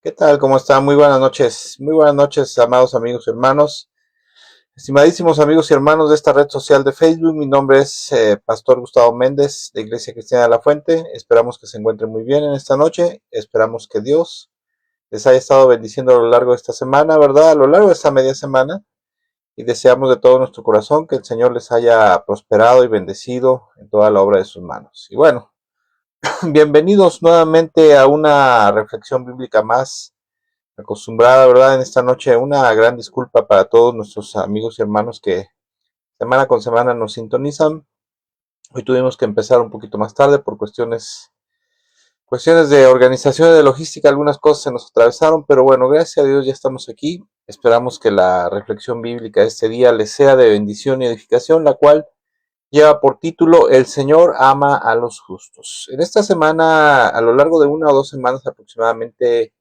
¿Qué tal? ¿Cómo están? Muy buenas noches, amados amigos y hermanos, estimadísimos amigos y hermanos de esta red social de Facebook. Mi nombre es Pastor Gustavo Méndez, de Iglesia Cristiana de la Fuente. Esperamos que se encuentren muy bien en esta noche. Esperamos que Dios les haya estado bendiciendo a lo largo de esta semana, ¿verdad? A lo largo de esta media semana. Y deseamos de todo nuestro corazón que el Señor les haya prosperado y bendecido en toda la obra de sus manos. Y bueno, bienvenidos nuevamente a una reflexión bíblica más acostumbrada, ¿verdad? En esta noche, una gran disculpa para todos nuestros amigos y hermanos que semana con semana nos sintonizan. Hoy tuvimos que empezar un poquito más tarde por cuestiones de organización y de logística. Algunas cosas se nos atravesaron, pero bueno, gracias a Dios ya estamos aquí. Esperamos que la reflexión bíblica de este día les sea de bendición y edificación, la cual lleva por título El Señor ama a los justos. En esta semana, a lo largo de 1 o 2 semanas aproximadamente,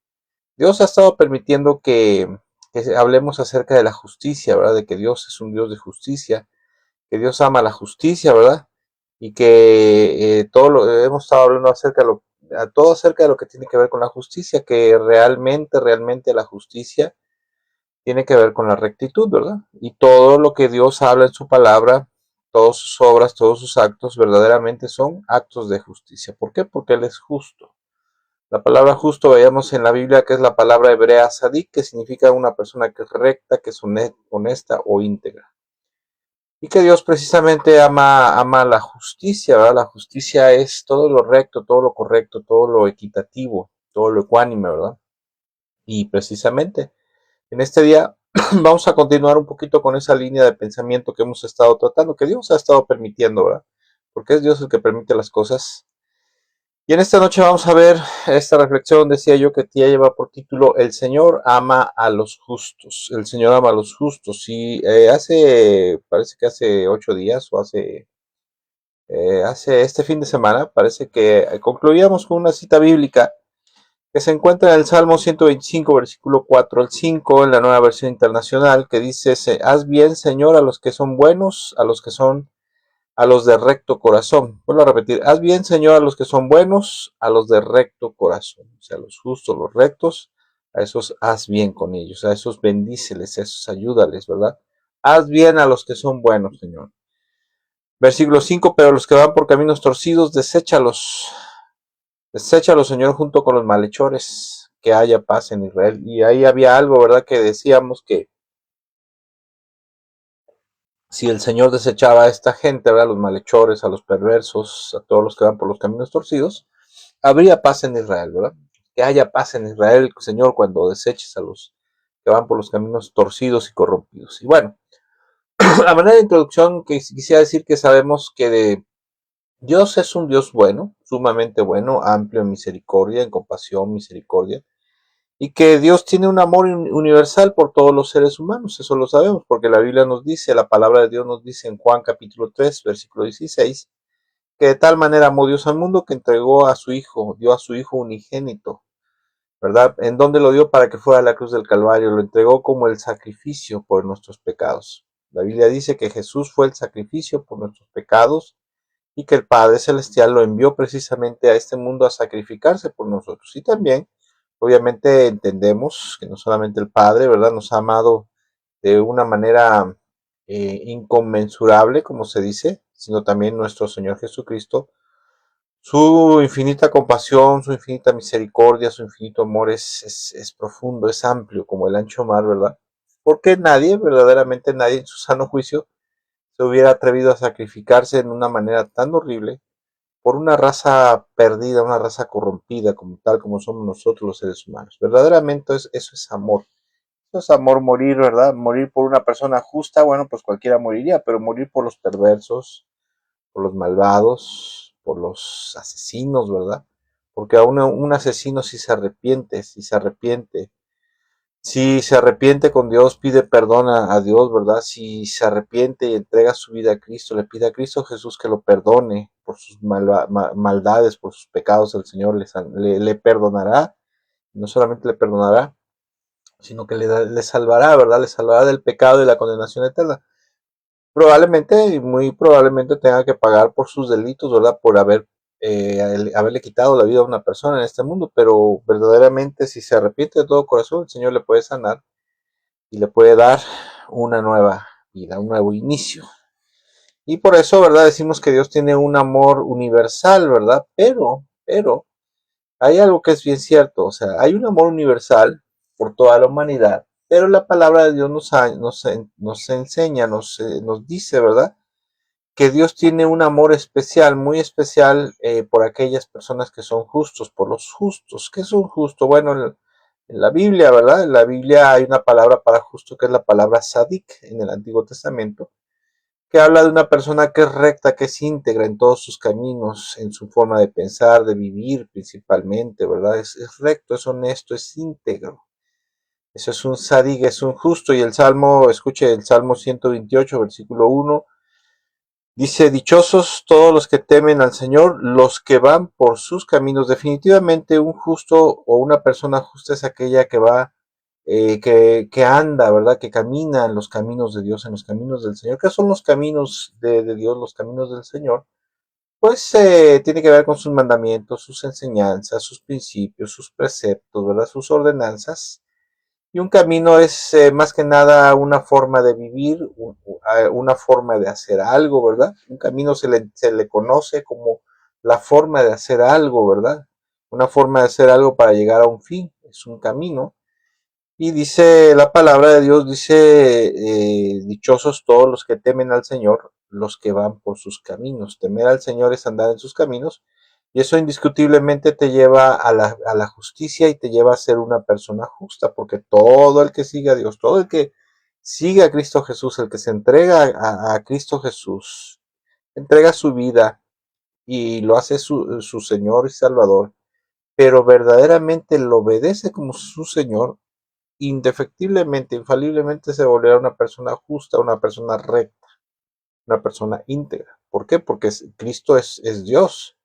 Dios ha estado permitiendo que hablemos acerca de la justicia, ¿verdad? De que Dios es un Dios de justicia, que Dios ama la justicia, ¿verdad? Y que hemos estado hablando todo acerca de lo que tiene que ver con la justicia, que realmente la justicia tiene que ver con la rectitud, ¿verdad? Y todo lo que Dios habla en su palabra, todas sus obras, todos sus actos, verdaderamente son actos de justicia. ¿Por qué? Porque Él es justo. La palabra justo veíamos en la Biblia que es la palabra hebrea sadik, que significa una persona que es recta, que es honesta o íntegra. Y que Dios precisamente ama la justicia, ¿verdad? La justicia es todo lo recto, todo lo correcto, todo lo equitativo, todo lo ecuánime, ¿verdad? Y precisamente en este día vamos a continuar un poquito con esa línea de pensamiento que hemos estado tratando, que Dios ha estado permitiendo, ¿verdad? Porque es Dios el que permite las cosas. Y en esta noche vamos a ver esta reflexión, decía yo, que tía lleva por título El Señor ama a los justos. El Señor ama a los justos. Y parece que hace 8 días o hace este fin de semana, parece que concluíamos con una cita bíblica que se encuentra en el Salmo 125, versículo 4 al 5, en la Nueva Versión Internacional, que dice: haz bien, Señor, a los que son buenos, a los de recto corazón. Vuelvo a repetir: haz bien, Señor, a los que son buenos, a los de recto corazón. O sea, a los justos, los rectos, a esos haz bien con ellos, a esos bendíceles, a esos ayúdales, ¿verdad? Haz bien a los que son buenos, Señor. Versículo 5: pero los que van por caminos torcidos, deséchalos. Deséchalos, Señor, junto con los malhechores, que haya paz en Israel. Y ahí había algo, ¿verdad? Que decíamos que si el Señor desechaba a esta gente, ¿verdad? A los malhechores, a los perversos, a todos los que van por los caminos torcidos, habría paz en Israel, ¿verdad? Que haya paz en Israel, Señor, cuando deseches a los que van por los caminos torcidos y corrompidos. Y bueno, a manera de introducción, que quisiera decir que sabemos que Dios es un Dios bueno, sumamente bueno, amplio en misericordia, en compasión, misericordia, y que Dios tiene un amor universal por todos los seres humanos. Eso lo sabemos porque la Biblia nos dice, la palabra de Dios nos dice en Juan capítulo 3, versículo 16, que de tal manera amó Dios al mundo que entregó a su Hijo, dio a su Hijo unigénito, ¿verdad? ¿En dónde lo dio? Para que fuera a la cruz del Calvario. Lo entregó como el sacrificio por nuestros pecados. La Biblia dice que Jesús fue el sacrificio por nuestros pecados y que el Padre Celestial lo envió precisamente a este mundo a sacrificarse por nosotros. Y también, obviamente, entendemos que no solamente el Padre, ¿verdad?, nos ha amado de una manera inconmensurable, como se dice, sino también nuestro Señor Jesucristo. Su infinita compasión, su infinita misericordia, su infinito amor es profundo, es amplio, como el ancho mar, ¿verdad? Porque nadie, verdaderamente nadie, en su sano juicio, se hubiera atrevido a sacrificarse en una manera tan horrible por una raza perdida, una raza corrompida, como tal como somos nosotros los seres humanos. Verdaderamente eso es amor. Eso es amor, morir, ¿verdad? Morir por una persona justa, bueno, pues cualquiera moriría, pero morir por los perversos, por los malvados, por los asesinos, ¿verdad? Porque a un asesino si se arrepiente con Dios, pide perdón a Dios, ¿verdad? Si se arrepiente y entrega su vida a Cristo, le pide a Cristo Jesús que lo perdone por sus maldades, por sus pecados, el Señor le perdonará. No solamente le perdonará, sino que le salvará, ¿verdad? Le salvará del pecado y la condenación eterna. Probablemente, y muy probablemente tenga que pagar por sus delitos, ¿verdad? Por haber haberle quitado la vida a una persona en este mundo, pero verdaderamente si se arrepiente de todo corazón, el Señor le puede sanar y le puede dar una nueva vida, un nuevo inicio. Y por eso, ¿verdad? Decimos que Dios tiene un amor universal, ¿verdad? Pero, hay algo que es bien cierto, o sea, hay un amor universal por toda la humanidad, pero la palabra de Dios nos enseña, nos dice, ¿verdad? Que Dios tiene un amor especial, muy especial por aquellas personas que son justos, por los justos. ¿Qué es un justo? Bueno, en la Biblia, ¿verdad? En la Biblia hay una palabra para justo que es la palabra sadik en el Antiguo Testamento, que habla de una persona que es recta, que es íntegra en todos sus caminos, en su forma de pensar, de vivir principalmente, ¿verdad? Es recto, es honesto, es íntegro. Eso es un sadik, es un justo. Y el Salmo, escuche el Salmo 128, versículo 1. Dice, dichosos todos los que temen al Señor, los que van por sus caminos. Definitivamente un justo o una persona justa es aquella que va, que anda, ¿verdad? Que camina en los caminos de Dios, en los caminos del Señor. ¿Qué son los caminos de Dios, los caminos del Señor? Pues tiene que ver con sus mandamientos, sus enseñanzas, sus principios, sus preceptos, ¿verdad? Sus ordenanzas. Y un camino es más que nada una forma de vivir, una forma de hacer algo, ¿verdad? Un camino se le conoce como la forma de hacer algo, ¿verdad? Una forma de hacer algo para llegar a un fin, es un camino. Y dice la palabra de Dios, dice, dichosos todos los que temen al Señor, los que van por sus caminos. Temer al Señor es andar en sus caminos, y eso indiscutiblemente te lleva a la justicia y te lleva a ser una persona justa, porque todo el que sigue a Dios, todo el que sigue a Cristo Jesús, el que se entrega a Cristo Jesús, entrega su vida y lo hace su Señor y Salvador, pero verdaderamente lo obedece como su Señor, indefectiblemente, infaliblemente se volverá una persona justa, una persona recta, una persona íntegra. ¿Por qué? Porque Cristo es Dios.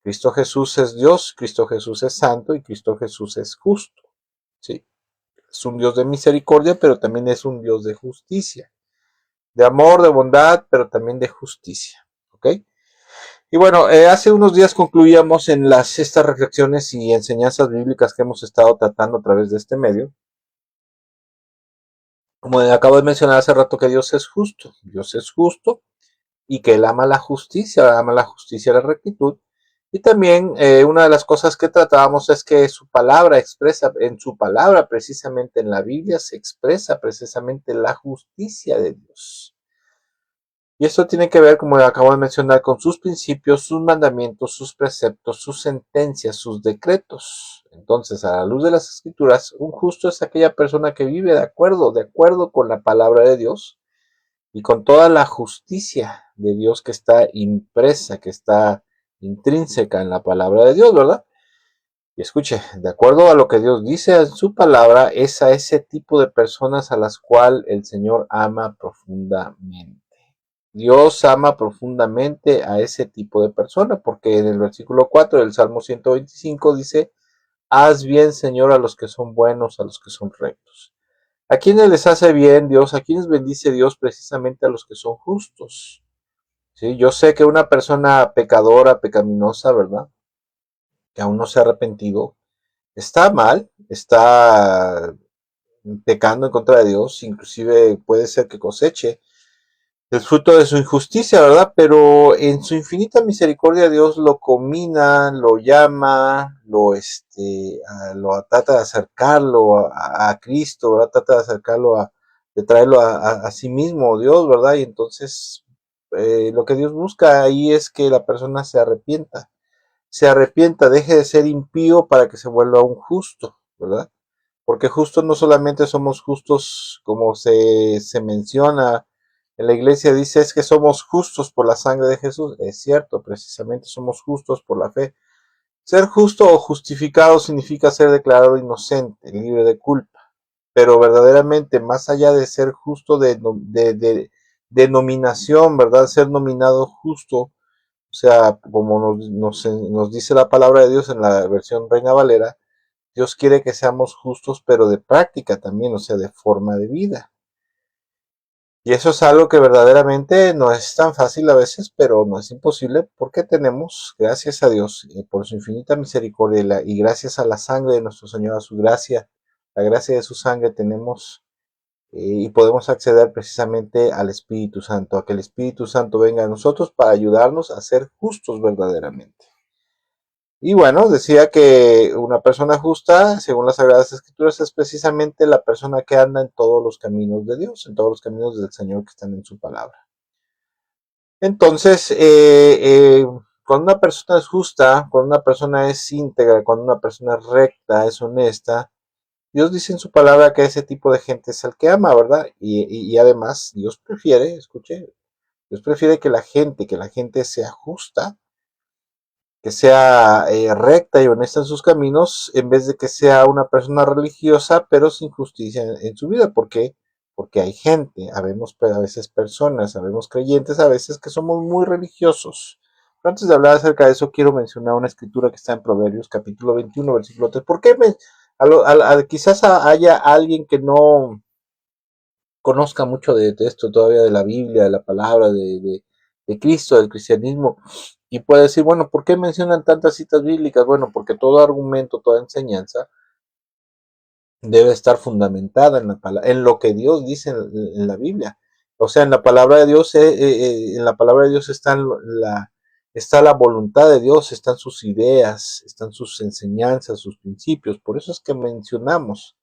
Cristo Jesús es Dios, Cristo Jesús es santo y Cristo Jesús es justo. ¿Sí? Es un Dios de misericordia, pero también es un Dios de justicia. De amor, de bondad, pero también de justicia. ¿Ok? Y bueno, hace unos días concluíamos en estas reflexiones y enseñanzas bíblicas que hemos estado tratando a través de este medio. Como acabo de mencionar hace rato que Dios es justo y que Él ama la justicia y la rectitud. Y también una de las cosas que tratábamos es que su palabra expresa, en su palabra precisamente en la Biblia se expresa precisamente la justicia de Dios. Y esto tiene que ver, como acabo de mencionar, con sus principios, sus mandamientos, sus preceptos, sus sentencias, sus decretos. Entonces, a la luz de las Escrituras, un justo es aquella persona que vive de acuerdo con la palabra de Dios y con toda la justicia de Dios que está impresa, que está intrínseca en la palabra de Dios, ¿verdad? Y escuche, de acuerdo a lo que Dios dice en su palabra, es a ese tipo de personas a las cuales el Señor ama profundamente. Dios ama profundamente a ese tipo de persona, porque en el versículo 4 del Salmo 125 dice, haz bien, Señor, a los que son buenos, a los que son rectos. ¿A quiénes les hace bien Dios? ¿A quiénes bendice Dios? Precisamente a los que son justos. ¿Sí? Yo sé que una persona pecadora, pecaminosa, ¿verdad? Que aún no se ha arrepentido, está mal, está pecando en contra de Dios, inclusive puede ser que coseche el fruto de su injusticia, ¿verdad? Pero en su infinita misericordia Dios lo combina, lo llama, lo trata de acercarlo a Cristo, ¿verdad? Trata de acercarlo de traerlo a sí mismo, Dios, ¿verdad? Y entonces lo que Dios busca ahí es que la persona se arrepienta, deje de ser impío para que se vuelva un justo, ¿verdad? Porque justos no solamente somos justos como se menciona en la iglesia, dice es que somos justos por la sangre de Jesús. Es cierto, precisamente somos justos por la fe. Ser justo o justificado significa ser declarado inocente, libre de culpa. Pero verdaderamente, más allá de ser justo de nominación, ¿verdad? Ser nominado justo, o sea, como nos dice la palabra de Dios en la versión Reina Valera, Dios quiere que seamos justos, pero de práctica también, o sea, de forma de vida. Y eso es algo que verdaderamente no es tan fácil a veces, pero no es imposible porque tenemos, gracias a Dios, por su infinita misericordia y gracias a la sangre de nuestro Señor, a su gracia, la gracia de su sangre, tenemos y podemos acceder precisamente al Espíritu Santo, a que el Espíritu Santo venga a nosotros para ayudarnos a ser justos verdaderamente. Y bueno, decía que una persona justa, según las Sagradas Escrituras, es precisamente la persona que anda en todos los caminos de Dios, en todos los caminos del Señor que están en su palabra. Entonces, cuando una persona es justa, cuando una persona es íntegra, cuando una persona es recta, es honesta, Dios dice en su palabra que ese tipo de gente es el que ama, ¿verdad? Y además, Dios prefiere, escuche, Dios prefiere que la gente sea justa, que sea recta y honesta en sus caminos, en vez de que sea una persona religiosa, pero sin justicia en su vida. ¿Por qué? Porque hay gente, habemos a veces personas, habemos creyentes a veces que somos muy religiosos. Pero antes de hablar acerca de eso, quiero mencionar una escritura que está en Proverbios, capítulo 21, versículo 3. ¿Por qué quizás haya alguien que no conozca mucho de esto todavía, de la Biblia, de la palabra, de Cristo, del cristianismo, y puede decir, bueno, ¿por qué mencionan tantas citas bíblicas? Bueno, porque todo argumento, toda enseñanza debe estar fundamentada en lo que Dios dice en la Biblia. O sea, en la palabra de Dios, en la palabra de Dios está la voluntad de Dios, están sus ideas, están sus enseñanzas, sus principios. Por eso es que mencionamos.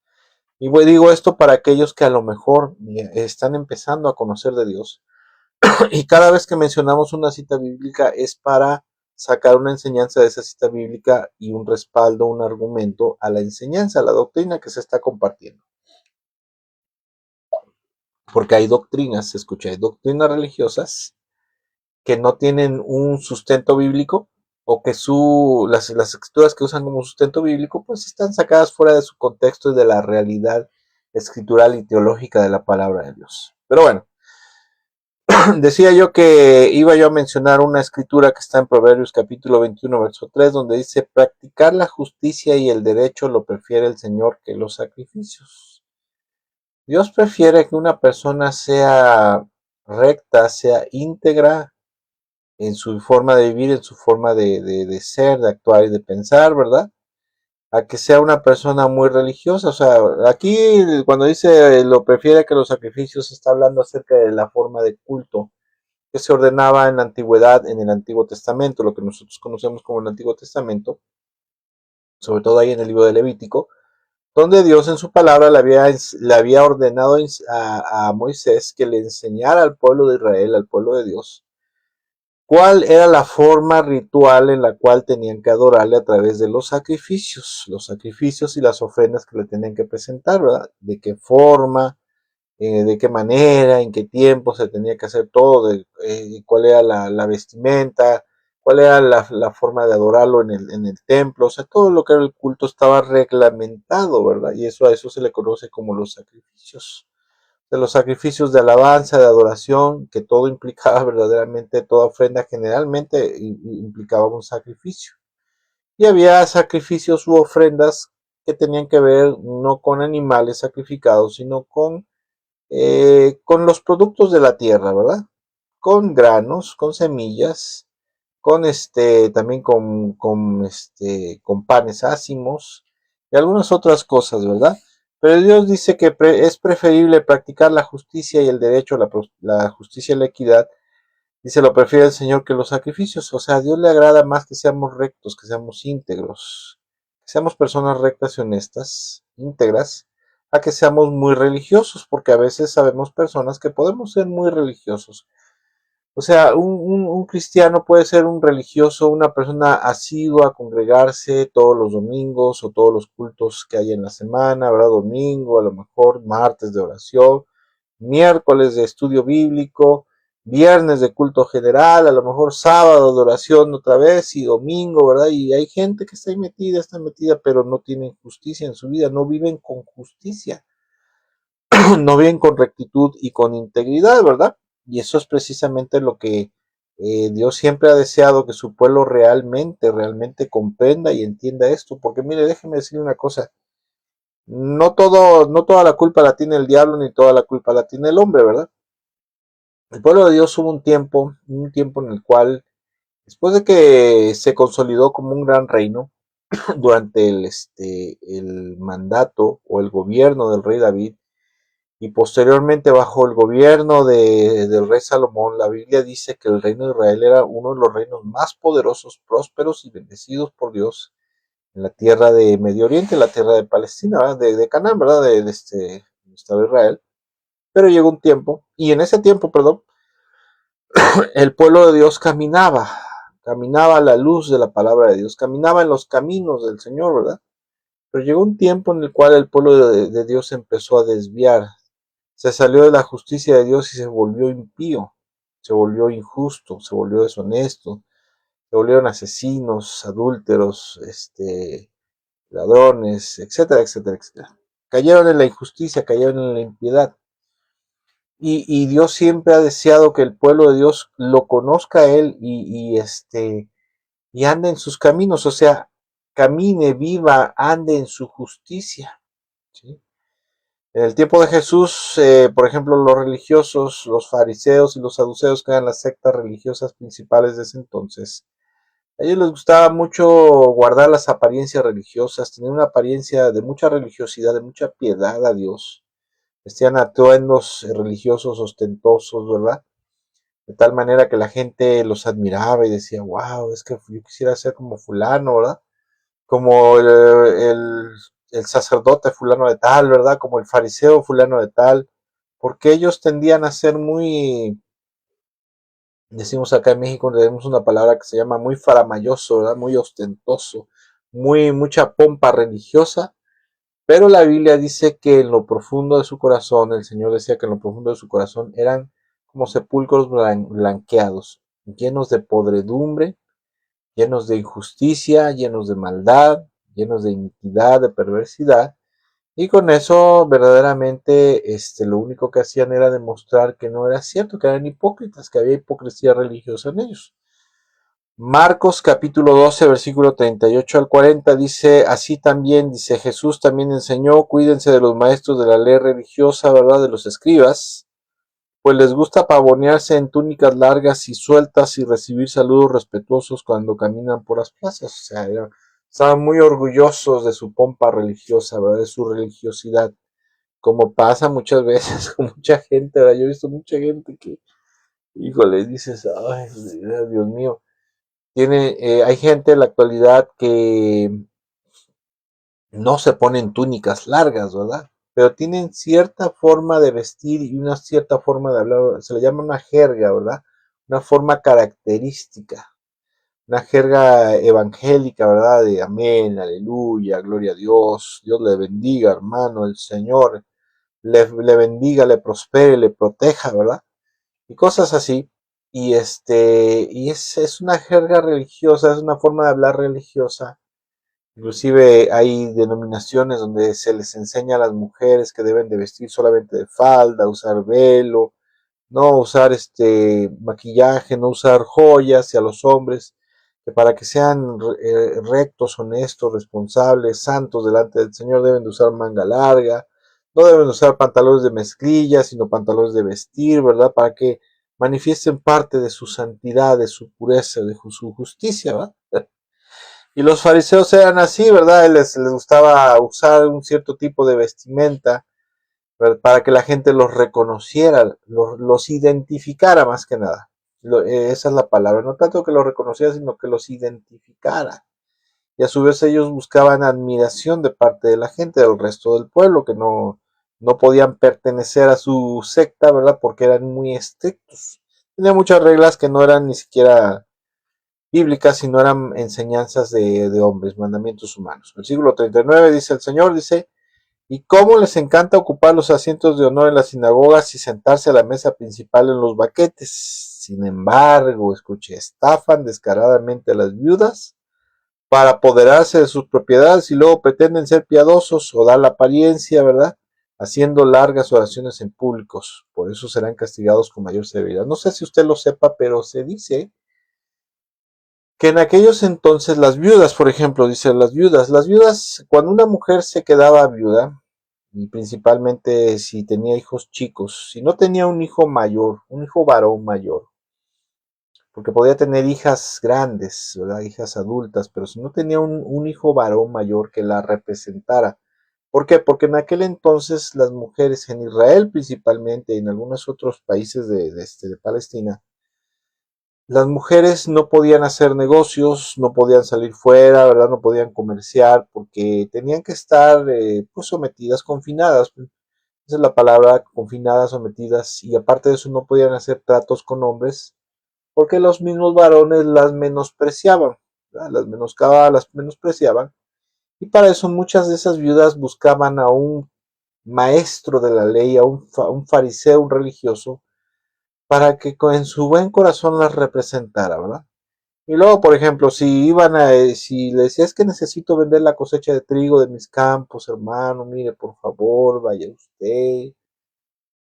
Y digo esto para aquellos que a lo mejor están empezando a conocer de Dios. Y cada vez que mencionamos una cita bíblica es para sacar una enseñanza de esa cita bíblica y un respaldo, un argumento a la enseñanza, a la doctrina que se está compartiendo. Porque hay doctrinas, escucha, hay doctrinas religiosas que no tienen un sustento bíblico o que las escrituras que usan como sustento bíblico pues están sacadas fuera de su contexto y de la realidad escritural y teológica de la palabra de Dios. Pero bueno, decía yo que iba yo a mencionar una escritura que está en Proverbios capítulo 21, verso 3, donde dice, practicar la justicia y el derecho lo prefiere el Señor que los sacrificios. Dios prefiere que una persona sea recta, sea íntegra en su forma de vivir, en su forma de ser, de actuar y de pensar, ¿verdad? A que sea una persona muy religiosa. O sea, aquí cuando dice lo prefiere que los sacrificios, está hablando acerca de la forma de culto que se ordenaba en la antigüedad, en el Antiguo Testamento, lo que nosotros conocemos como el Antiguo Testamento, sobre todo ahí en el libro de Levítico, donde Dios en su palabra le había ordenado a Moisés que le enseñara al pueblo de Israel, al pueblo de Dios, cuál era la forma ritual en la cual tenían que adorarle a través de los sacrificios y las ofrendas que le tenían que presentar, ¿verdad? De qué forma, de qué manera, en qué tiempo se tenía que hacer todo, cuál era la vestimenta, cuál era la forma de adorarlo en el templo, o sea, todo lo que era el culto estaba reglamentado, ¿verdad? Y a eso se le conoce como los sacrificios. De los sacrificios de alabanza, de adoración, que todo implicaba verdaderamente, toda ofrenda generalmente implicaba un sacrificio. Y había sacrificios u ofrendas que tenían que ver no con animales sacrificados, sino con los productos de la tierra, ¿verdad? Con granos, con semillas, con también con panes ácimos y algunas otras cosas, ¿verdad? Pero Dios dice que es preferible practicar la justicia y el derecho, la justicia y la equidad. Dice, lo prefiere el Señor que los sacrificios. O sea, a Dios le agrada más que seamos rectos, que seamos íntegros, que seamos personas rectas y honestas, íntegras, a que seamos muy religiosos, porque a veces sabemos personas que podemos ser muy religiosos. O sea, un cristiano puede ser un religioso, una persona asidua a congregarse todos los domingos o todos los cultos que hay en la semana, ¿verdad? Domingo, a lo mejor martes de oración, miércoles de estudio bíblico, viernes de culto general, a lo mejor sábado de oración otra vez y domingo, ¿verdad? Y hay gente que está metida, pero no tienen justicia en su vida, no viven con justicia, no viven con rectitud y con integridad, ¿verdad? Y eso es precisamente lo que Dios siempre ha deseado, que su pueblo realmente comprenda y entienda esto, porque mire, déjeme decirle una cosa, no toda la culpa la tiene el diablo, ni toda la culpa la tiene el hombre, ¿verdad? El pueblo de Dios hubo un tiempo en el cual, después de que se consolidó como un gran reino, durante el mandato o el gobierno del rey David, y posteriormente bajo el gobierno del rey Salomón, la Biblia dice que el reino de Israel era uno de los reinos más poderosos, prósperos y bendecidos por Dios en la tierra de Medio Oriente, la tierra de Palestina, ¿verdad? De Canaán, ¿verdad? De estaba Israel. Pero llegó un tiempo, y en ese tiempo, perdón, el pueblo de Dios caminaba a la luz de la palabra de Dios, caminaba en los caminos del Señor, ¿verdad? Pero llegó un tiempo en el cual el pueblo de Dios empezó a desviar, se salió de la justicia de Dios y se volvió impío, se volvió injusto, se volvió deshonesto, se volvieron asesinos, adúlteros, ladrones, etcétera, etcétera, etcétera. Cayeron en la injusticia, cayeron en la impiedad. Y Dios siempre ha deseado que el pueblo de Dios lo conozca a Él y ande en sus caminos, o sea, camine, viva, ande en su justicia. ¿Sí? En el tiempo de Jesús, por ejemplo, los religiosos, los fariseos y los saduceos, que eran las sectas religiosas principales de ese entonces, a ellos les gustaba mucho guardar las apariencias religiosas, tener una apariencia de mucha religiosidad, de mucha piedad a Dios. Vestían atuendos religiosos ostentosos, ¿verdad? De tal manera que la gente los admiraba y decía, wow, es que yo quisiera ser como fulano, ¿verdad? Como el sacerdote fulano de tal, ¿verdad? Como el fariseo fulano de tal, porque ellos tendían a ser muy, decimos acá en México, tenemos una palabra que se llama muy faramayoso, ¿verdad? Muy ostentoso, mucha pompa religiosa, pero la Biblia dice que en lo profundo de su corazón, el Señor decía que en lo profundo de su corazón eran como sepulcros blanqueados, llenos de podredumbre, llenos de injusticia, llenos de maldad, llenos de iniquidad, de perversidad, y con eso verdaderamente lo único que hacían era demostrar que no era cierto, que eran hipócritas, que había hipocresía religiosa en ellos. Marcos capítulo 12, versículo 38 al 40 dice, así también, dice Jesús también enseñó, cuídense de los maestros de la ley religiosa, ¿verdad? De los escribas, pues les gusta pavonearse en túnicas largas y sueltas y recibir saludos respetuosos cuando caminan por las plazas. O sea, estaban muy orgullosos de su pompa religiosa, ¿verdad? De su religiosidad, como pasa muchas veces con mucha gente, ¿verdad? Yo he visto mucha gente que, híjole, dices, ay, Dios mío. Hay gente en la actualidad que no se ponen túnicas largas, ¿verdad? Pero tienen cierta forma de vestir y una cierta forma de hablar, se le llama una jerga, ¿verdad? Una forma característica, una jerga evangélica, ¿verdad? De amén, aleluya, gloria a Dios, Dios le bendiga, hermano, el Señor le bendiga, le prospere, le proteja, ¿verdad? Y cosas así. Es una jerga religiosa, es una forma de hablar religiosa. Inclusive hay denominaciones donde se les enseña a las mujeres que deben de vestir solamente de falda, usar velo, no usar maquillaje, no usar joyas, y a los hombres que para que sean rectos, honestos, responsables, santos delante del Señor deben de usar manga larga, no deben de usar pantalones de mezclilla, sino pantalones de vestir, ¿verdad? Para que manifiesten parte de su santidad, de su pureza, de su justicia, ¿verdad? Y los fariseos eran así, ¿verdad? Les gustaba usar un cierto tipo de vestimenta, ¿verdad? Para que la gente los reconociera, los identificara más que nada. Esa es la palabra, no tanto que los reconociera, sino que los identificara. Y a su vez ellos buscaban admiración de parte de la gente, del resto del pueblo, que no podían pertenecer a su secta, ¿verdad? Porque eran muy estrictos. Tenían muchas reglas que no eran ni siquiera bíblicas, sino eran enseñanzas de hombres, mandamientos humanos. Versículo 39 dice el Señor, dice, y cómo les encanta ocupar los asientos de honor en las sinagogas y sentarse a la mesa principal en los banquetes. Sin embargo, escuche, estafan descaradamente a las viudas para apoderarse de sus propiedades y luego pretenden ser piadosos o dar la apariencia, ¿verdad? Haciendo largas oraciones en públicos. Por eso serán castigados con mayor severidad. No sé si usted lo sepa, pero se dice que en aquellos entonces las viudas, por ejemplo, dice las viudas, cuando una mujer se quedaba viuda, y principalmente si tenía hijos chicos, si no tenía un hijo mayor, un hijo varón mayor, porque podía tener hijas grandes, ¿verdad? Hijas adultas, pero si no tenía un hijo varón mayor que la representara. ¿Por qué? Porque en aquel entonces las mujeres en Israel principalmente y en algunos otros países de Palestina, las mujeres no podían hacer negocios, no podían salir fuera, ¿verdad? No podían comerciar porque tenían que estar pues sometidas, confinadas. Esa es la palabra, confinadas, sometidas, y aparte de eso no podían hacer tratos con hombres porque los mismos varones las menospreciaban, ¿verdad? Las menoscababan, las menospreciaban, y para eso muchas de esas viudas buscaban a un maestro de la ley, a un fariseo, un religioso, para que en su buen corazón las representara, ¿verdad? Y luego, por ejemplo, si le decía es que necesito vender la cosecha de trigo de mis campos, hermano, mire, por favor, vaya usted,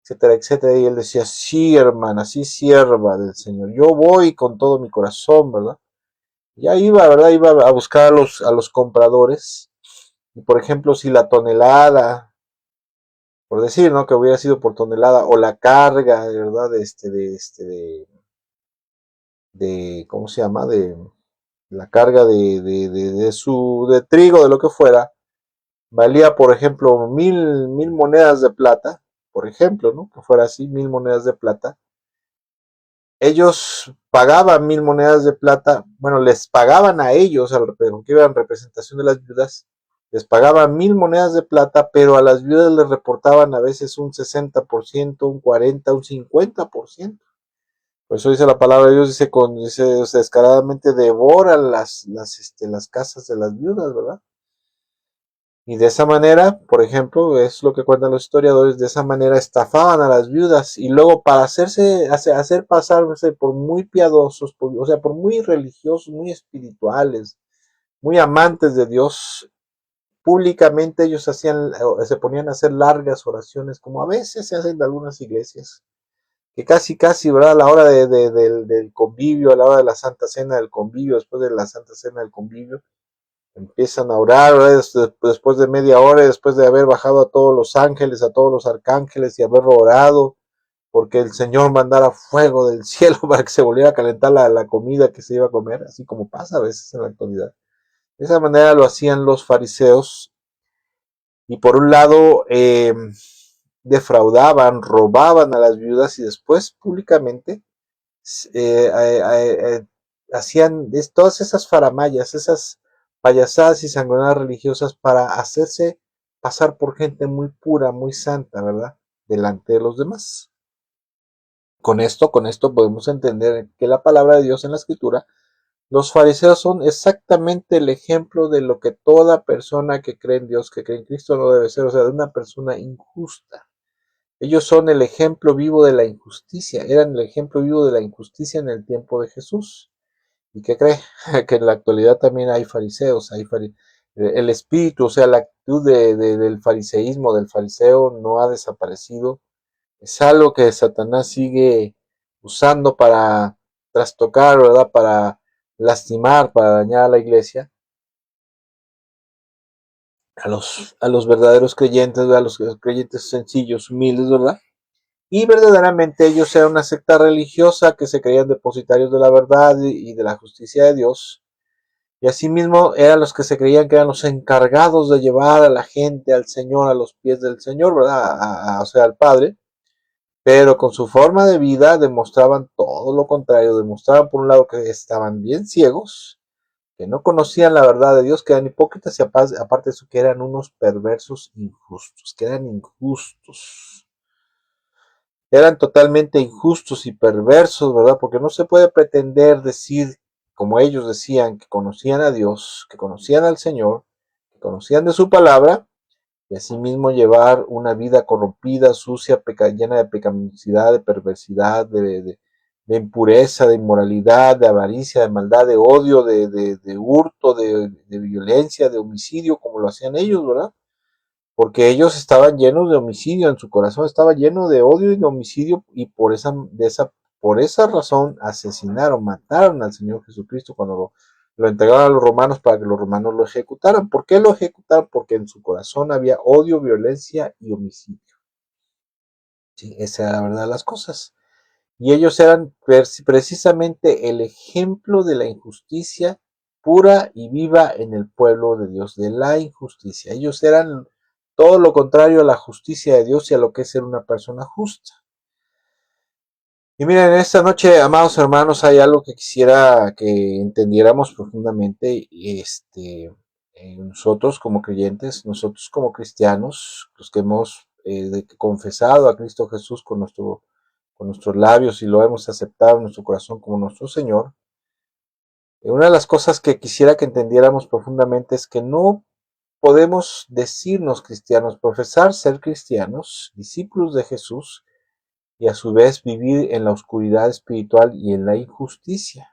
etcétera, etcétera. Y él decía, sí, hermana, sí, sierva del Señor, yo voy con todo mi corazón, ¿verdad? Ya iba, ¿verdad? Iba a buscar a los compradores. Y por ejemplo, si la tonelada, por decir, ¿no? Que hubiera sido por tonelada, o la carga, ¿verdad? ¿Cómo se llama? De la carga de trigo, de lo que fuera, valía, por ejemplo, mil monedas de plata, por ejemplo, ¿no? Que fuera así, 1000 monedas de plata. Ellos pagaban 1000 monedas de plata, bueno, les pagaban a ellos, que iban representación de las viudas, les pagaban 1000 monedas de plata, pero a las viudas les reportaban a veces un 60%, un 40%, un 50%. Por eso dice la palabra de Dios, dice descaradamente devoran las casas de las viudas, ¿verdad? Y de esa manera, por ejemplo, es lo que cuentan los historiadores, de esa manera estafaban a las viudas y luego para hacer pasarse por muy piadosos, o sea, por muy religiosos, muy espirituales, muy amantes de Dios, públicamente ellos se ponían a hacer largas oraciones, como a veces se hacen en algunas iglesias, que casi, ¿verdad? A la hora del convivio, a la hora de la Santa Cena del convivio, después de la Santa Cena del convivio, empiezan a orar, ¿verdad? Después de media hora, después de haber bajado a todos los ángeles, a todos los arcángeles y haber orado, porque el Señor mandara fuego del cielo para que se volviera a calentar la comida que se iba a comer, así como pasa a veces en la actualidad. De esa manera lo hacían los fariseos, y por un lado defraudaban, robaban a las viudas y después públicamente eh, eh, eh, hacían todas esas faramayas, esas payasadas y sangonadas religiosas para hacerse pasar por gente muy pura, muy santa, ¿verdad? Delante de los demás. Con esto podemos entender que la palabra de Dios en la escritura, los fariseos son exactamente el ejemplo de lo que toda persona que cree en Dios, que cree en Cristo no debe ser, o sea, de una persona injusta. Ellos son el ejemplo vivo de la injusticia, eran el ejemplo vivo de la injusticia en el tiempo de Jesús. ¿Y qué cree? Que en la actualidad también hay fariseos, el espíritu, o sea, la actitud del fariseísmo, del fariseo, no ha desaparecido. Es algo que Satanás sigue usando para trastocar, ¿verdad? Para lastimar, para dañar a la iglesia, a los verdaderos creyentes, a los creyentes sencillos, humildes, ¿verdad? Y verdaderamente ellos eran una secta religiosa que se creían depositarios de la verdad y de la justicia de Dios. Y asimismo eran los que se creían que eran los encargados de llevar a la gente al Señor, a los pies del Señor, ¿verdad? O sea, al Padre. Pero con su forma de vida demostraban todo lo contrario. Demostraban por un lado que estaban bien ciegos, que no conocían la verdad de Dios, que eran hipócritas y aparte de eso que eran unos perversos injustos, que eran injustos. Eran totalmente injustos y perversos, ¿verdad? Porque no se puede pretender decir, como ellos decían, que conocían a Dios, que conocían al Señor, que conocían de su palabra, y asimismo llevar una vida corrompida, sucia, llena de pecaminosidad, de perversidad, de impureza, de inmoralidad, de avaricia, de maldad, de odio, de hurto, de violencia, de homicidio, como lo hacían ellos, ¿verdad? Porque ellos estaban llenos de homicidio, en su corazón estaba lleno de odio y de homicidio, y por esa razón asesinaron, mataron al Señor Jesucristo cuando lo entregaron a los romanos para que los romanos lo ejecutaran. ¿Por qué lo ejecutaron? Porque en su corazón había odio, violencia y homicidio. Sí, esa era la verdad de las cosas. Y ellos eran precisamente el ejemplo de la injusticia pura y viva en el pueblo de Dios, de la injusticia. Ellos eran todo lo contrario a la justicia de Dios y a lo que es ser una persona justa. Y miren, esta noche, amados hermanos, hay algo que quisiera que entendiéramos profundamente. Nosotros como creyentes, nosotros como cristianos, los que hemos confesado a Cristo Jesús con nuestros labios y lo hemos aceptado en nuestro corazón como nuestro Señor, una de las cosas que quisiera que entendiéramos profundamente es que no podemos decirnos cristianos, profesar ser cristianos, discípulos de Jesús, y a su vez vivir en la oscuridad espiritual y en la injusticia.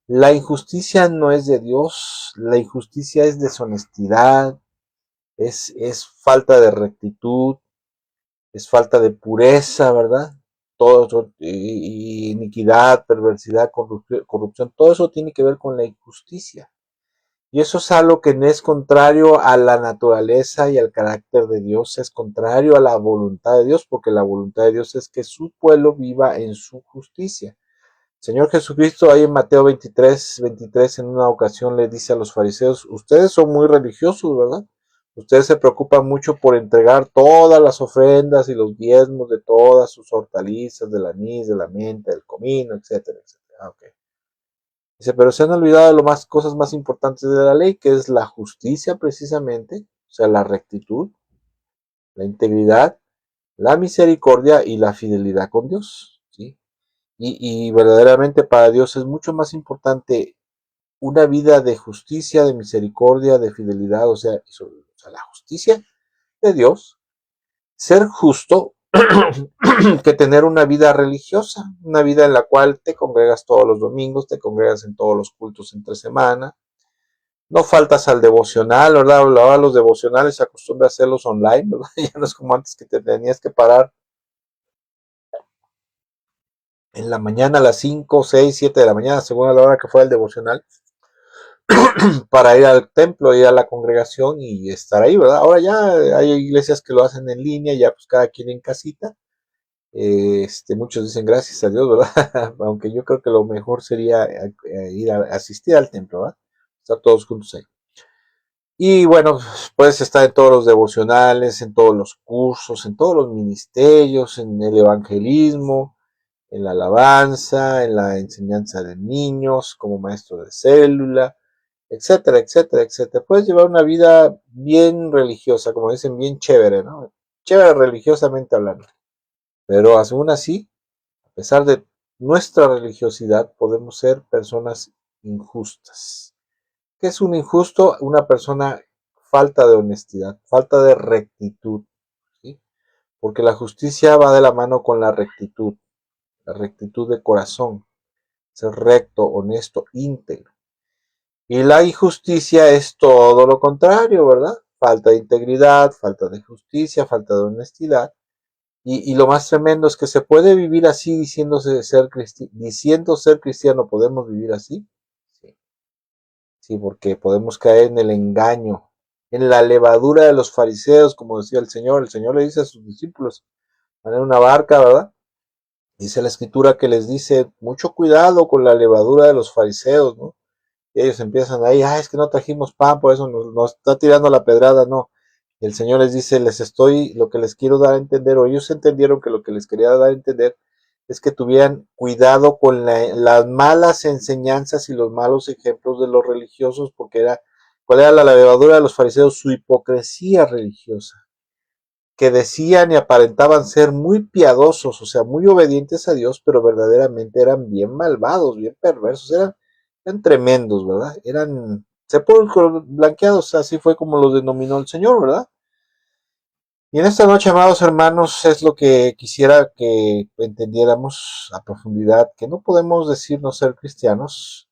La injusticia no es de Dios, la injusticia es deshonestidad, es falta de rectitud, es falta de pureza, ¿verdad? Todo eso, iniquidad, perversidad, corrupción, todo eso tiene que ver con la injusticia. Y eso es algo que es contrario a la naturaleza y al carácter de Dios, es contrario a la voluntad de Dios, porque la voluntad de Dios es que su pueblo viva en su justicia. Señor Jesucristo, ahí en Mateo 23, en una ocasión le dice a los fariseos, ustedes son muy religiosos, ¿verdad? Ustedes se preocupan mucho por entregar todas las ofrendas y los diezmos de todas sus hortalizas, del anís, de la menta, del comino, etcétera, etcétera. Okay. Dice, pero se han olvidado de cosas más importantes de la ley, que es la justicia precisamente, o sea, la rectitud, la integridad, la misericordia y la fidelidad con Dios, ¿sí? Y verdaderamente para Dios es mucho más importante una vida de justicia, de misericordia, de fidelidad, o sea, la justicia de Dios, ser justo, que tener una vida religiosa, una vida en la cual te congregas todos los domingos, te congregas en todos los cultos entre semana, no faltas al devocional, ¿verdad? Ahora los devocionales se acostumbra a hacerlos online, ¿verdad? Ya no es como antes que te tenías que parar en la mañana a las 5, 6, 7 de la mañana, según a la hora que fuera el devocional, para ir al templo, ir a la congregación y estar ahí, ¿verdad? Ahora ya hay iglesias que lo hacen en línea, ya pues cada quien en casita. Muchos dicen gracias a Dios, ¿verdad? Aunque yo creo que lo mejor sería ir a asistir al templo, ¿verdad? Estar todos juntos ahí. Y bueno, puedes estar en todos los devocionales, en todos los cursos, en todos los ministerios, en el evangelismo, en la alabanza, en la enseñanza de niños, como maestro de célula, etcétera, etcétera, etcétera. Puedes llevar una vida bien religiosa, como dicen, bien chévere, ¿no? Chévere religiosamente hablando. Pero aún así, a pesar de nuestra religiosidad, podemos ser personas injustas. ¿Qué es un injusto? Una persona falta de honestidad, falta de rectitud, ¿sí? Porque la justicia va de la mano con la rectitud de corazón, ser recto, honesto, íntegro. Y la injusticia es todo lo contrario, ¿verdad? Falta de integridad, falta de justicia, falta de honestidad. Y lo más tremendo es que se puede vivir así diciendo ser cristiano, ¿podemos vivir así? Sí, sí, porque podemos caer en el engaño, en la levadura de los fariseos, como decía el Señor. El Señor le dice a sus discípulos, van en una barca, ¿verdad? Dice la escritura que les dice, mucho cuidado con la levadura de los fariseos, ¿no? Y ellos empiezan ahí, es que no trajimos pan, por eso nos está tirando la pedrada, no. Y el Señor les dice, lo que les quiero dar a entender, o ellos entendieron que lo que les quería dar a entender es que tuvieran cuidado con las malas enseñanzas y los malos ejemplos de los religiosos, porque ¿cuál era la levadura de los fariseos? Su hipocresía religiosa, que decían y aparentaban ser muy piadosos, o sea, muy obedientes a Dios, pero verdaderamente eran bien malvados, bien perversos, eran tremendos, ¿verdad? Eran sepulcros blanqueados, así fue como los denominó el Señor, ¿verdad? Y en esta noche, amados hermanos, es lo que quisiera que entendiéramos a profundidad, que no podemos decirnos ser cristianos,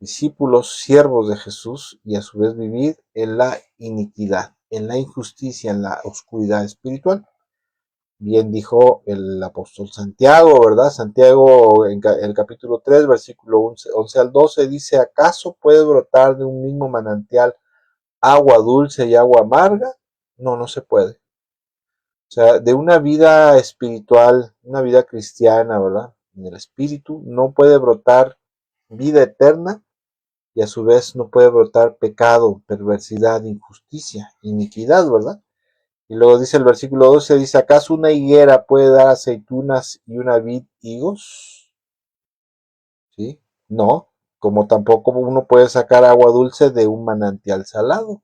discípulos, siervos de Jesús, y a su vez vivir en la iniquidad, en la injusticia, en la oscuridad espiritual. Bien dijo el apóstol Santiago, ¿verdad? Santiago en el capítulo 3, versículo 11 al 12 dice, ¿acaso puede brotar de un mismo manantial agua dulce y agua amarga? No, no se puede. O sea, de una vida espiritual, una vida cristiana, ¿verdad? En el espíritu, no puede brotar vida eterna y a su vez no puede brotar pecado, perversidad, injusticia, iniquidad, ¿verdad? Y luego dice el versículo 12, dice, ¿acaso una higuera puede dar aceitunas y una vid higos? ¿Sí? No, como tampoco uno puede sacar agua dulce de un manantial salado.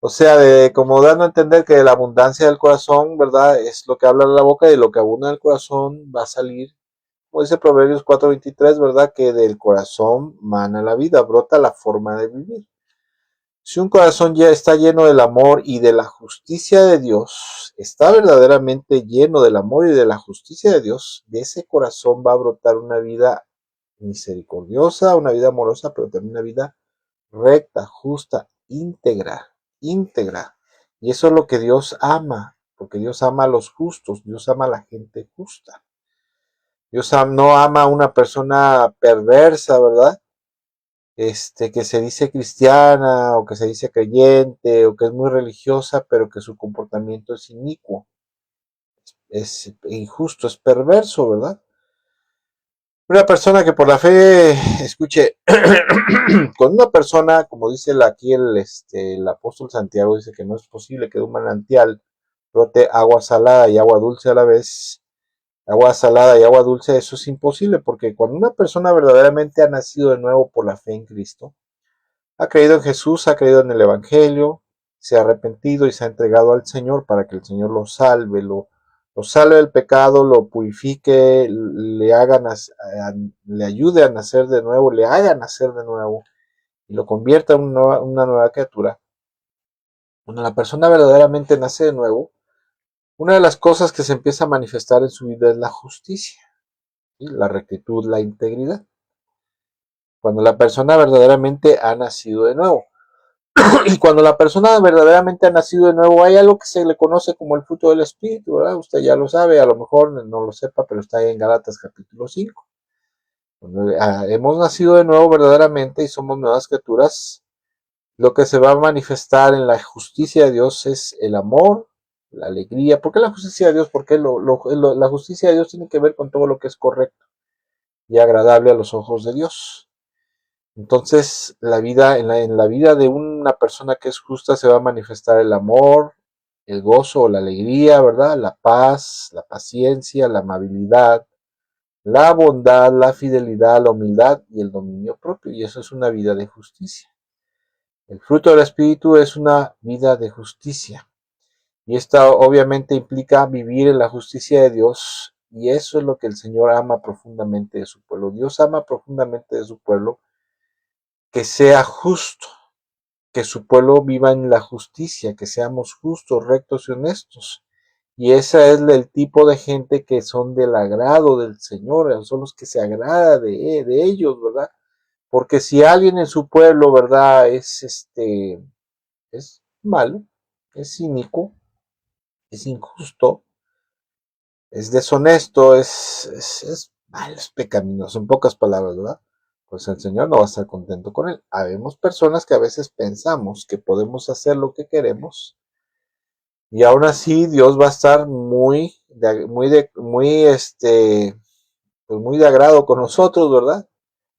O sea, como dando a entender que de la abundancia del corazón, ¿verdad? Es lo que habla la boca y de lo que abunda en el corazón va a salir, como dice Proverbios 4:23, ¿verdad? Que del corazón mana la vida, brota la forma de vivir. Si un corazón ya está lleno del amor y de la justicia de Dios, está verdaderamente lleno del amor y de la justicia de Dios, de ese corazón va a brotar una vida misericordiosa, una vida amorosa, pero también una vida recta, justa, íntegra. Y eso es lo que Dios ama, porque Dios ama a los justos, Dios ama a la gente justa. Dios no ama a una persona perversa, ¿verdad? Que se dice cristiana o que se dice creyente o que es muy religiosa, pero que su comportamiento es inicuo, es injusto, es perverso, ¿verdad? Una persona que por la fe, escuche, con una persona, como dice aquí el apóstol Santiago, dice que no es posible que de un manantial brote agua salada y agua dulce a la vez, agua salada y agua dulce, eso es imposible, porque cuando una persona verdaderamente ha nacido de nuevo por la fe en Cristo, ha creído en Jesús, ha creído en el Evangelio, se ha arrepentido y se ha entregado al Señor para que el Señor lo salve, lo salve del pecado, lo purifique, le ayude a nacer de nuevo, le haga nacer de nuevo y lo convierta en una nueva criatura. Cuando la persona verdaderamente nace de nuevo, una de las cosas que se empieza a manifestar en su vida es la justicia, ¿sí? La rectitud, la integridad. Cuando la persona verdaderamente ha nacido de nuevo. Y cuando la persona verdaderamente ha nacido de nuevo, hay algo que se le conoce como el fruto del Espíritu, ¿verdad? Usted ya lo sabe, a lo mejor no lo sepa, pero está ahí en Gálatas capítulo 5. Cuando hemos nacido de nuevo verdaderamente y somos nuevas criaturas, lo que se va a manifestar en la justicia de Dios es el amor, la alegría. ¿Por qué la justicia de Dios? Porque la justicia de Dios tiene que ver con todo lo que es correcto y agradable a los ojos de Dios. Entonces, en la vida de una persona que es justa se va a manifestar el amor, el gozo, la alegría, ¿verdad? La paz, la paciencia, la amabilidad, la bondad, la fidelidad, la humildad y el dominio propio. Y eso es una vida de justicia. El fruto del Espíritu es una vida de justicia. Y esta obviamente implica vivir en la justicia de Dios. Y eso es lo que el Señor ama profundamente de su pueblo. Dios ama profundamente de su pueblo que sea justo, que su pueblo viva en la justicia, que seamos justos, rectos y honestos. Y ese es el tipo de gente que son del agrado del Señor, son los que se agrada de ellos, ¿verdad? Porque si alguien en su pueblo, ¿verdad? Es malo, es cínico, es injusto, es deshonesto, es malo, es pecaminoso, en pocas palabras, ¿verdad? Pues el Señor no va a estar contento con él. Habemos personas que a veces pensamos que podemos hacer lo que queremos y aún así Dios va a estar pues muy de agrado con nosotros, ¿verdad?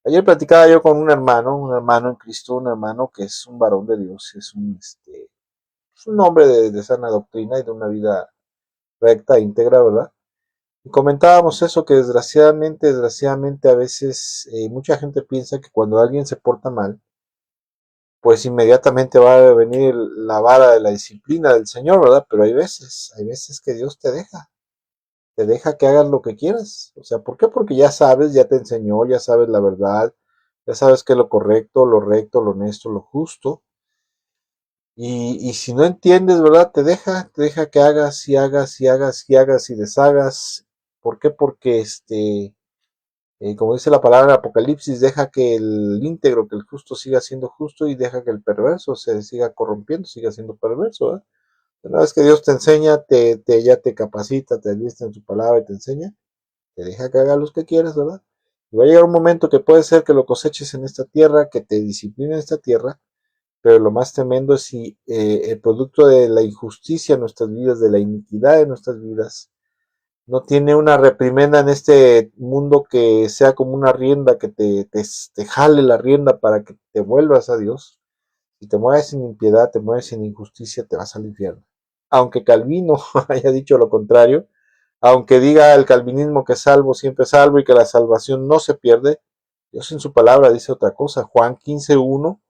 Ayer platicaba yo con un hermano en Cristo, un hermano que es un varón de Dios, es un hombre de sana doctrina y de una vida recta, íntegra, ¿verdad? Y comentábamos eso, que desgraciadamente a veces mucha gente piensa que cuando alguien se porta mal, pues inmediatamente va a venir la vara de la disciplina del Señor, ¿verdad? Pero hay veces que Dios te deja que hagas lo que quieras. O sea, ¿por qué? Porque ya sabes, ya te enseñó, ya sabes la verdad, ya sabes que es lo correcto, lo recto, lo honesto, lo justo. Y si no entiendes, ¿verdad? Te deja que hagas y hagas y hagas y hagas y deshagas. ¿Por qué? Porque como dice la palabra en Apocalipsis, deja que el íntegro, que el justo siga siendo justo y deja que el perverso se siga corrompiendo, siga siendo perverso, ¿verdad? Una vez que Dios te enseña, ya te capacita, te alista en su palabra y te enseña, te deja que hagas lo que quieras, ¿verdad? Y va a llegar un momento que puede ser que lo coseches en esta tierra, que te discipline en esta tierra, pero lo más tremendo es si el producto de la injusticia en nuestras vidas, de la iniquidad en nuestras vidas, no tiene una reprimenda en este mundo que sea como una rienda, que te jale la rienda para que te vuelvas a Dios. Si te mueves sin impiedad, te mueves sin injusticia, te vas al infierno. Aunque Calvino haya dicho lo contrario, aunque diga el calvinismo que salvo siempre es salvo y que la salvación no se pierde, Dios en su palabra dice otra cosa. Juan 15:1,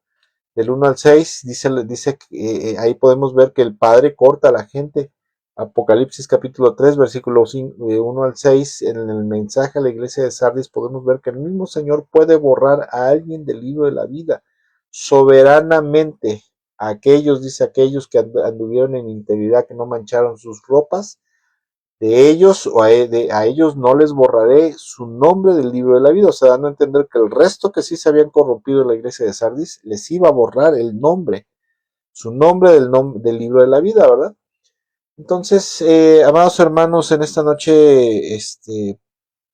del 1 al 6, dice que ahí podemos ver que el Padre corta a la gente. Apocalipsis capítulo 3, versículos 1 al 6, en el mensaje a la iglesia de Sardis podemos ver que el mismo Señor puede borrar a alguien del libro de la vida soberanamente. Aquellos, dice, aquellos que anduvieron en integridad, que no mancharon sus ropas, de ellos o a ellos no les borraré su nombre del libro de la vida. O sea, dando a entender que el resto que sí se habían corrompido en la iglesia de Sardis, les iba a borrar el nombre, su nombre del libro de la vida, ¿verdad? Entonces, amados hermanos, en esta noche,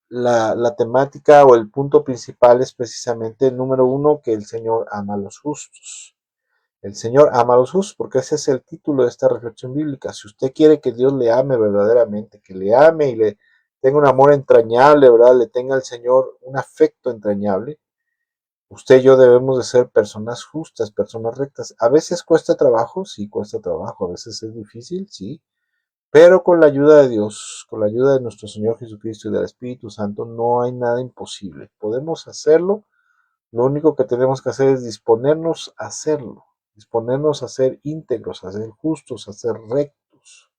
la temática o el punto principal es precisamente el número uno, que el Señor ama a los justos. El Señor ama a los justos, porque ese es el título de esta reflexión bíblica. Si usted quiere que Dios le ame verdaderamente, que le ame y le tenga un amor entrañable, ¿verdad? Le tenga al Señor un afecto entrañable, usted y yo debemos de ser personas justas, personas rectas. A veces cuesta trabajo, sí cuesta trabajo, a veces es difícil, sí, pero con la ayuda de Dios, con la ayuda de nuestro Señor Jesucristo y del Espíritu Santo, no hay nada imposible. Podemos hacerlo. Lo único que tenemos que hacer es disponernos a hacerlo, disponernos a ser íntegros, a ser justos, a ser rectos.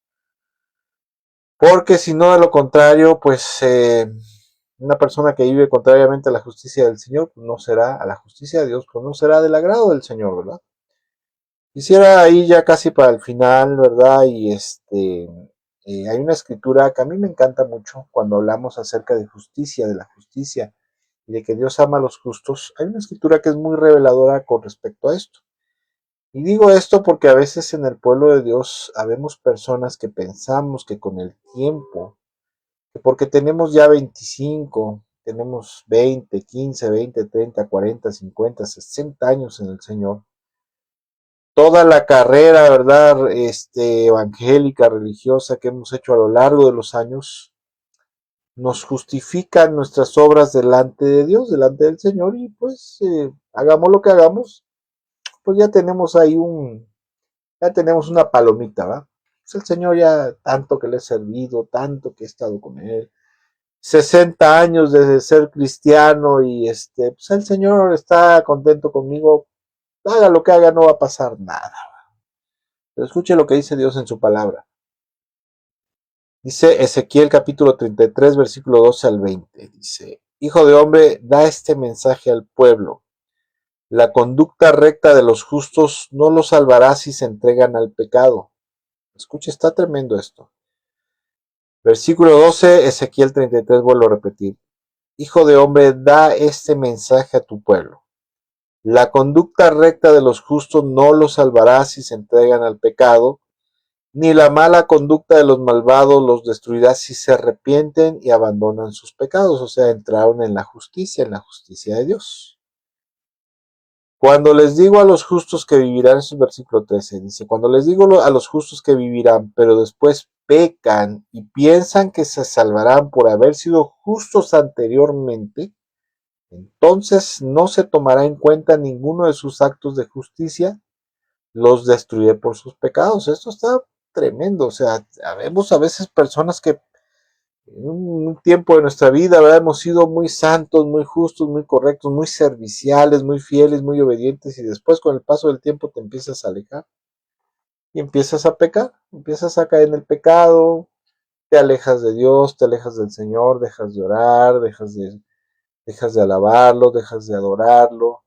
Porque si no, de lo contrario, pues una persona que vive contrariamente a la justicia del Señor, pues no será, a la justicia de Dios, pues no será del agrado del Señor, ¿verdad? Quisiera ahí ya casi para el final, ¿verdad? Y hay una escritura que a mí me encanta mucho cuando hablamos acerca de justicia, de la justicia y de que Dios ama a los justos. Hay una escritura que es muy reveladora con respecto a esto. Y digo esto porque a veces en el pueblo de Dios habemos personas que pensamos que con el tiempo, que porque tenemos ya 25, tenemos 20, 15, 20, 30, 40, 50, 60 años en el Señor, toda la carrera, ¿verdad? Evangélica, religiosa que hemos hecho a lo largo de los años, nos justifican nuestras obras delante de Dios, delante del Señor, y pues hagamos lo que hagamos, pues ya tenemos ahí ya tenemos una palomita, ¿verdad? Pues el Señor ya tanto que le he servido, tanto que he estado con Él, 60 años de ser cristiano y pues el Señor está contento conmigo, haga lo que haga, no va a pasar nada. Pero escuche lo que dice Dios en su palabra. Dice Ezequiel capítulo 33, versículo 12 al 20. Dice, Hijo de hombre, da este mensaje al pueblo. La conducta recta de los justos no los salvará si se entregan al pecado. Escucha, está tremendo esto. Versículo 12, Ezequiel 33, vuelvo a repetir. Hijo de hombre, da este mensaje a tu pueblo. La conducta recta de los justos no los salvará si se entregan al pecado, ni la mala conducta de los malvados los destruirá si se arrepienten y abandonan sus pecados, o sea, entraron en la justicia de Dios. Cuando les digo a los justos que vivirán, es el versículo 13, dice, cuando les digo a los justos que vivirán, pero después pecan y piensan que se salvarán por haber sido justos anteriormente, entonces no se tomará en cuenta ninguno de sus actos de justicia, los destruiré por sus pecados. Esto está tremendo, o sea, vemos a veces personas que en un tiempo de nuestra vida, ¿verdad? Hemos sido muy santos, muy justos, muy correctos, muy serviciales, muy fieles, muy obedientes, y después con el paso del tiempo te empiezas a alejar y empiezas a pecar, empiezas a caer en el pecado, te alejas de Dios, te alejas del Señor, dejas de orar, dejas de alabarlo, dejas de adorarlo,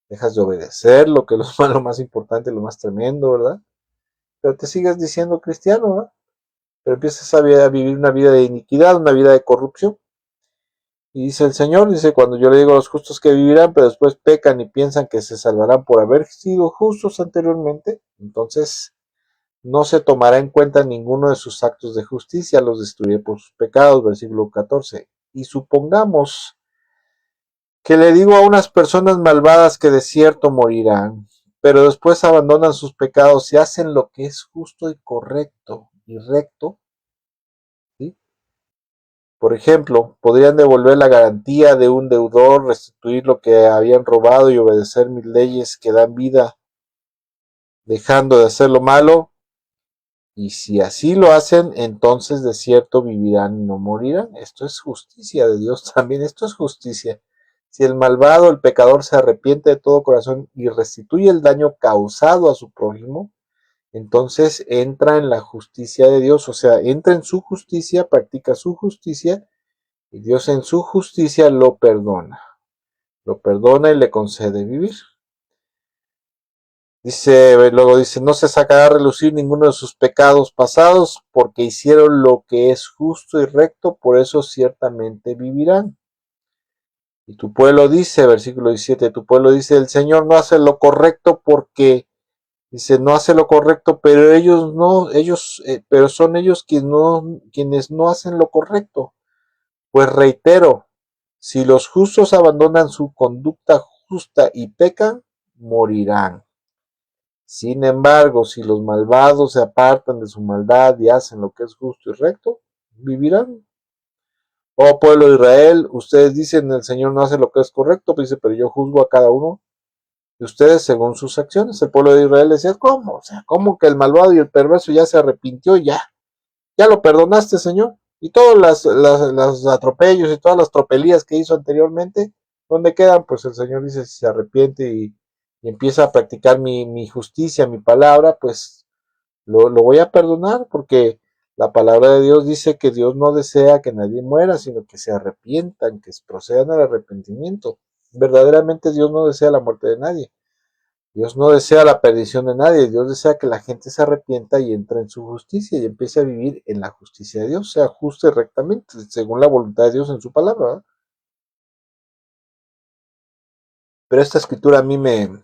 dejas de obedecer, lo que es lo más importante, lo más tremendo, ¿verdad? Pero te sigues diciendo cristiano, ¿verdad? Pero empiezas a vivir una vida de iniquidad, una vida de corrupción. Y dice el Señor, dice, cuando yo le digo a los justos que vivirán, pero después pecan y piensan que se salvarán por haber sido justos anteriormente, entonces no se tomará en cuenta ninguno de sus actos de justicia, los destruiré por sus pecados, versículo 14. Y supongamos que le digo a unas personas malvadas que de cierto morirán, pero después abandonan sus pecados y hacen lo que es justo y correcto y recto, ¿sí? Por ejemplo, podrían devolver la garantía de un deudor, restituir lo que habían robado y obedecer mis leyes que dan vida, dejando de hacer lo malo. Y si así lo hacen, entonces de cierto vivirán y no morirán. Esto es justicia de Dios también, esto es justicia. Si el malvado, el pecador, se arrepiente de todo corazón y restituye el daño causado a su prójimo, entonces entra en la justicia de Dios, o sea, entra en su justicia, practica su justicia, y Dios en su justicia lo perdona y le concede vivir. Luego dice, no se sacará a relucir ninguno de sus pecados pasados, porque hicieron lo que es justo y recto, por eso ciertamente vivirán. Y tu pueblo dice, versículo 17, tu pueblo dice, el Señor no hace lo correcto porque, dice, no hace lo correcto, pero ellos no, pero son ellos quienes no hacen lo correcto. Pues reitero, si los justos abandonan su conducta justa y pecan, morirán. Sin embargo, si los malvados se apartan de su maldad y hacen lo que es justo y recto, vivirán. Oh pueblo de Israel, ustedes dicen el Señor no hace lo que es correcto, dice, pero yo juzgo a cada uno de ustedes según sus acciones. El pueblo de Israel decía, ¿cómo? O sea, ¿cómo que el malvado y el perverso ya se arrepintió y ya lo perdonaste, Señor? Y todos los atropellos y todas las tropelías que hizo anteriormente, ¿dónde quedan? Pues el Señor dice, si se arrepiente y empieza a practicar mi justicia, mi palabra, pues lo voy a perdonar porque la palabra de Dios dice que Dios no desea que nadie muera, sino que se arrepientan, que procedan al arrepentimiento. Verdaderamente Dios no desea la muerte de nadie. Dios no desea la perdición de nadie. Dios desea que la gente se arrepienta y entre en su justicia y empiece a vivir en la justicia de Dios, sea justo y rectamente, según la voluntad de Dios en su palabra, ¿verdad? Pero esta escritura a mí me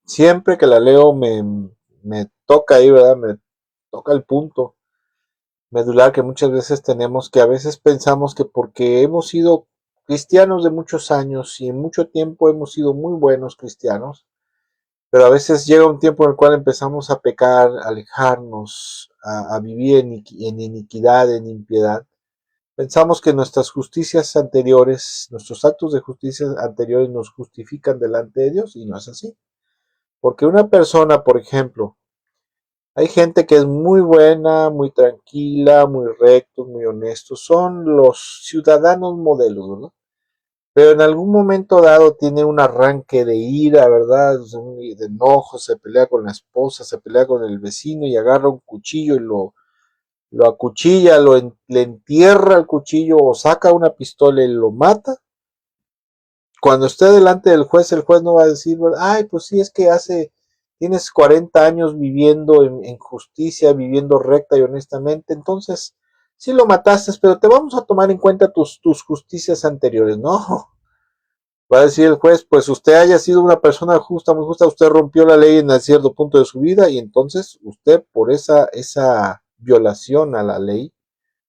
siempre que la leo me toca ahí, ¿verdad? Me toca el punto medular que muchas veces tenemos, que a veces pensamos que porque hemos sido cristianos de muchos años y en mucho tiempo hemos sido muy buenos cristianos, pero a veces llega un tiempo en el cual empezamos a pecar, a alejarnos, a vivir en iniquidad, en impiedad. Pensamos que nuestras justicias anteriores, nuestros actos de justicia anteriores nos justifican delante de Dios y no es así. Porque una persona, por ejemplo, hay gente que es muy buena, muy tranquila, muy rectos, muy honestos, son los ciudadanos modelos, ¿verdad? Pero en algún momento dado tiene un arranque de ira, ¿verdad? De enojo, se pelea con la esposa, se pelea con el vecino y agarra un cuchillo y lo acuchilla, le entierra el cuchillo o saca una pistola y lo mata. Cuando esté delante del juez, el juez no va a decir, ay, pues sí, es que tienes 40 años viviendo en justicia, viviendo recta y honestamente, entonces sí lo mataste, pero te vamos a tomar en cuenta tus justicias anteriores, ¿no? Va a decir el juez, pues usted haya sido una persona justa, muy justa, usted rompió la ley en cierto punto de su vida y entonces usted por esa violación a la ley,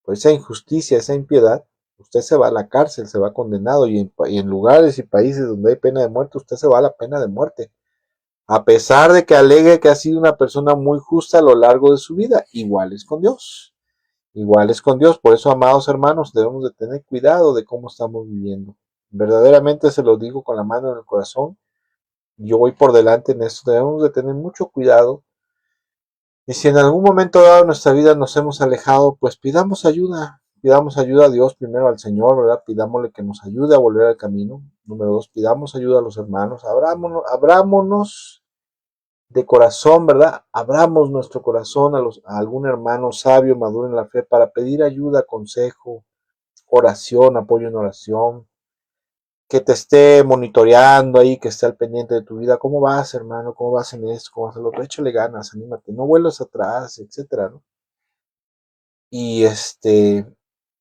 por esa injusticia, esa impiedad, usted se va a la cárcel, se va condenado y en lugares y países donde hay pena de muerte, usted se va a la pena de muerte. A pesar de que alegue que ha sido una persona muy justa a lo largo de su vida, igual es con Dios. Igual es con Dios. Por eso, amados hermanos, debemos de tener cuidado de cómo estamos viviendo. Verdaderamente se lo digo con la mano en el corazón. Yo voy por delante en esto. Debemos de tener mucho cuidado. Y si en algún momento dado de nuestra vida nos hemos alejado, pues pidamos ayuda. Pidamos ayuda a Dios, primero al Señor, ¿verdad? Pidámosle que nos ayude a volver al camino. Número 2, pidamos ayuda a los hermanos. Abrámonos de corazón, ¿verdad? Abramos nuestro corazón a algún hermano sabio, maduro en la fe, para pedir ayuda, consejo, oración, apoyo en oración, que te esté monitoreando ahí, que esté al pendiente de tu vida. ¿Cómo vas, hermano? ¿Cómo vas en esto? ¿Cómo vas en lo otro? Échale ganas, anímate, no vuelvas atrás, etcétera, ¿no? Y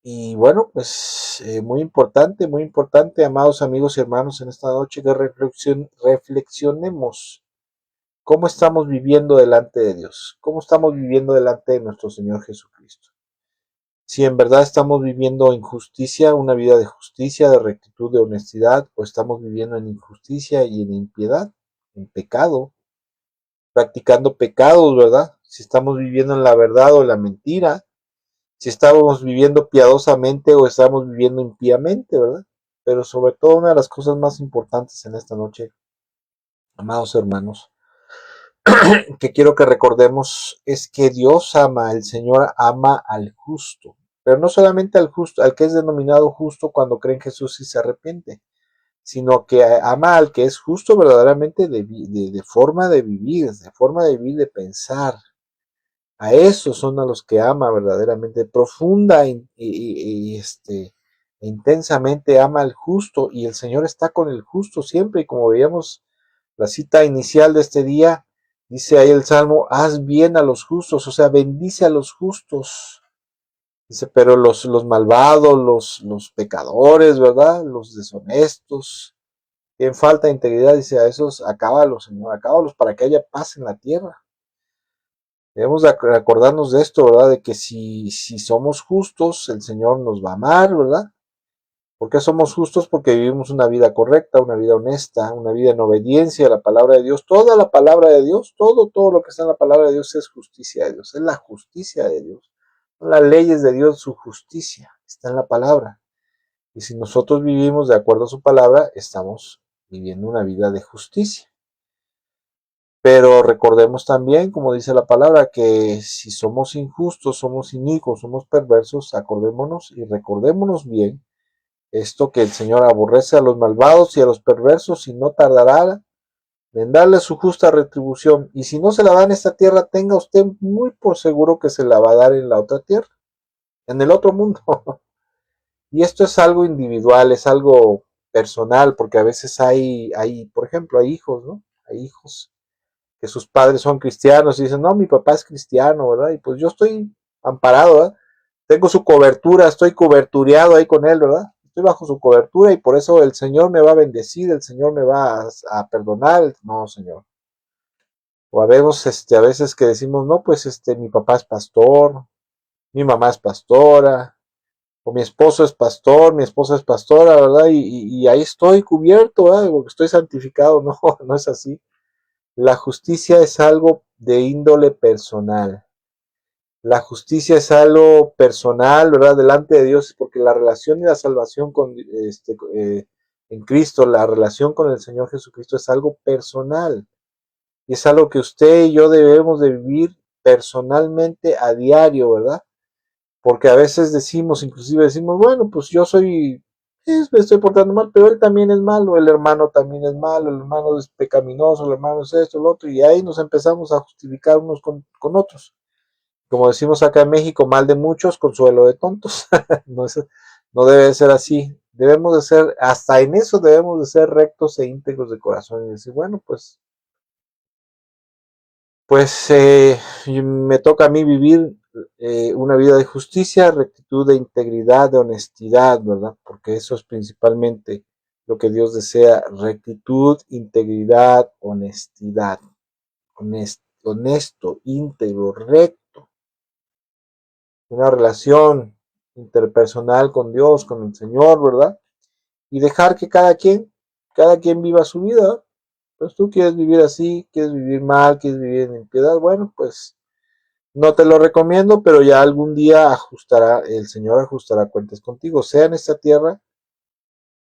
y bueno, pues muy importante, amados amigos y hermanos, en esta noche que reflexionemos ¿Cómo estamos viviendo delante de Dios? ¿Cómo estamos viviendo delante de nuestro Señor Jesucristo? Si en verdad estamos viviendo en justicia, una vida de justicia, de rectitud, de honestidad, o estamos viviendo en injusticia y en impiedad, en pecado, practicando pecados, ¿verdad? Si estamos viviendo en la verdad o en la mentira, si estamos viviendo piadosamente o estamos viviendo impíamente, ¿verdad? Pero sobre todo una de las cosas más importantes en esta noche, amados hermanos, que quiero que recordemos es que Dios ama, el Señor ama al justo, pero no solamente al justo, al que es denominado justo cuando cree en Jesús y se arrepiente, sino que ama al que es justo verdaderamente de forma de vivir, de pensar. A esos son a los que ama verdaderamente, profunda e intensamente ama al justo, y el Señor está con el justo siempre, y como veíamos la cita inicial de este día, dice ahí el Salmo, haz bien a los justos, o sea, bendice a los justos. Dice, pero los malvados, los pecadores, ¿verdad? Los deshonestos, que en falta de integridad, dice, a esos acábalos, Señor, acábalos para que haya paz en la tierra. Debemos de acordarnos de esto, ¿verdad? De que si somos justos, el Señor nos va a amar, ¿verdad? ¿Por qué somos justos? Porque vivimos una vida correcta, una vida honesta, una vida en obediencia a la palabra de Dios. Toda la palabra de Dios, todo lo que está en la palabra de Dios es justicia de Dios, es la justicia de Dios. Son las leyes de Dios, su justicia está en la palabra. Y si nosotros vivimos de acuerdo a su palabra, estamos viviendo una vida de justicia. Pero recordemos también, como dice la palabra, que si somos injustos, somos inicuos, somos perversos, acordémonos y recordémonos bien esto, que el Señor aborrece a los malvados y a los perversos y no tardará en darle su justa retribución. Y si no se la da en esta tierra, tenga usted muy por seguro que se la va a dar en la otra tierra, en el otro mundo. Y esto es algo individual, es algo personal, porque a veces por ejemplo, hay hijos, ¿no? Hay hijos que sus padres son cristianos y dicen, no, mi papá es cristiano, ¿verdad? Y pues yo estoy amparado, ¿verdad? Tengo su cobertura, estoy cobertureado ahí con él, ¿verdad? Estoy bajo su cobertura y por eso el Señor me va a bendecir, el Señor me va a perdonar. No, Señor. O a veces que decimos, no, pues mi papá es pastor, mi mamá es pastora, o mi esposo es pastor, mi esposa es pastora, ¿verdad? Y ahí estoy cubierto, ¿verdad? Porque estoy santificado. No, no es así. La justicia es algo de índole personal. La justicia es algo personal, ¿verdad? Delante de Dios, porque la relación y la salvación en Cristo, la relación con el Señor Jesucristo es algo personal. Y es algo que usted y yo debemos de vivir personalmente a diario, ¿verdad? Porque a veces inclusive decimos, bueno, pues yo me estoy portando mal, pero él también es malo, el hermano también es malo, el hermano es pecaminoso, el hermano es esto, el otro, y ahí nos empezamos a justificar unos con otros. Como decimos acá en México, mal de muchos, consuelo de tontos. no, no debe ser así. Debemos de ser, hasta en eso debemos de ser rectos e íntegros de corazón y decir, bueno, pues me toca a mí vivir una vida de justicia, rectitud, de integridad, de honestidad, ¿verdad? Porque eso es principalmente lo que Dios desea, rectitud, integridad, honestidad, honesto, íntegro, recto, una relación interpersonal con Dios, con el Señor, ¿verdad? Y dejar que cada quien viva su vida. Pues tú quieres vivir así, quieres vivir mal, quieres vivir en impiedad, bueno, pues no te lo recomiendo, pero ya algún día el Señor ajustará cuentas contigo, sea en esta tierra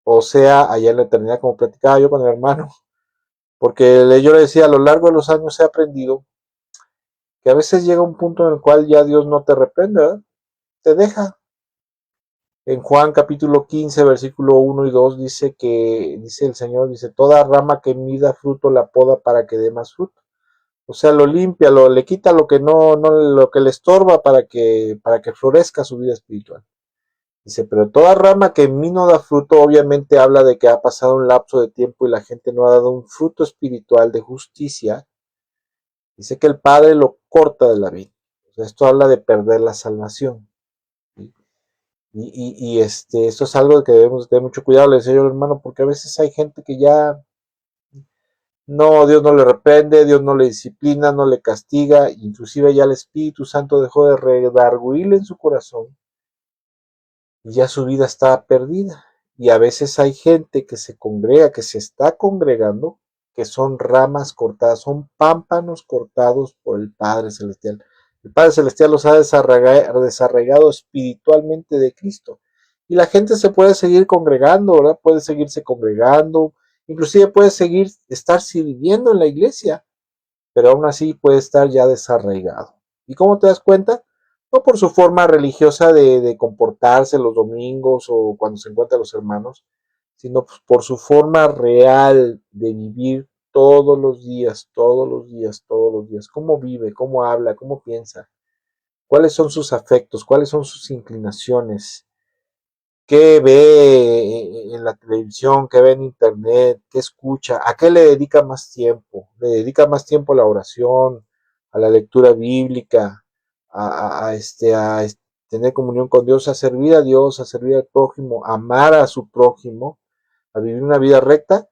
o sea allá en la eternidad, como platicaba yo con mi hermano, porque yo le decía, a lo largo de los años he aprendido que a veces llega un punto en el cual ya Dios no te reprende, ¿verdad? Te deja. En Juan capítulo 15, versículo 1 y 2 dice el Señor, dice, toda rama que mida fruto la poda para que dé más fruto. O sea, lo limpia, le quita lo que no, lo que le estorba para que florezca su vida espiritual. Dice, pero toda rama que en mí no da fruto, obviamente habla de que ha pasado un lapso de tiempo y la gente no ha dado un fruto espiritual de justicia. Dice que el Padre lo corta de la vida. O sea, esto habla de perder la salvación. ¿Sí? Esto es algo que debemos tener mucho cuidado, le decía yo al hermano, porque a veces hay gente que ya No, Dios no le reprende, Dios no le disciplina, no le castiga, inclusive ya el Espíritu Santo dejó de redarguirle en su corazón y ya su vida está perdida. Y a veces hay gente que se congrega, que se está congregando, que son ramas cortadas, son pámpanos cortados por el Padre Celestial. El Padre Celestial los ha desarraigado espiritualmente de Cristo. Y la gente se puede seguir congregando, ¿verdad? Puede seguirse congregando, inclusive puede estar sirviendo en la iglesia, pero aún así puede estar ya desarraigado. ¿Y cómo te das cuenta? No por su forma religiosa de comportarse los domingos o cuando se encuentran los hermanos, sino por su forma real de vivir todos los días, todos los días, todos los días. Cómo vive, cómo habla, cómo piensa, cuáles son sus afectos, cuáles son sus inclinaciones, qué ve en la televisión, qué ve en internet, qué escucha, a qué le dedica más tiempo. Le dedica más tiempo a la oración, a la lectura bíblica, a tener comunión con Dios, a servir al prójimo, a amar a su prójimo, a vivir una vida recta,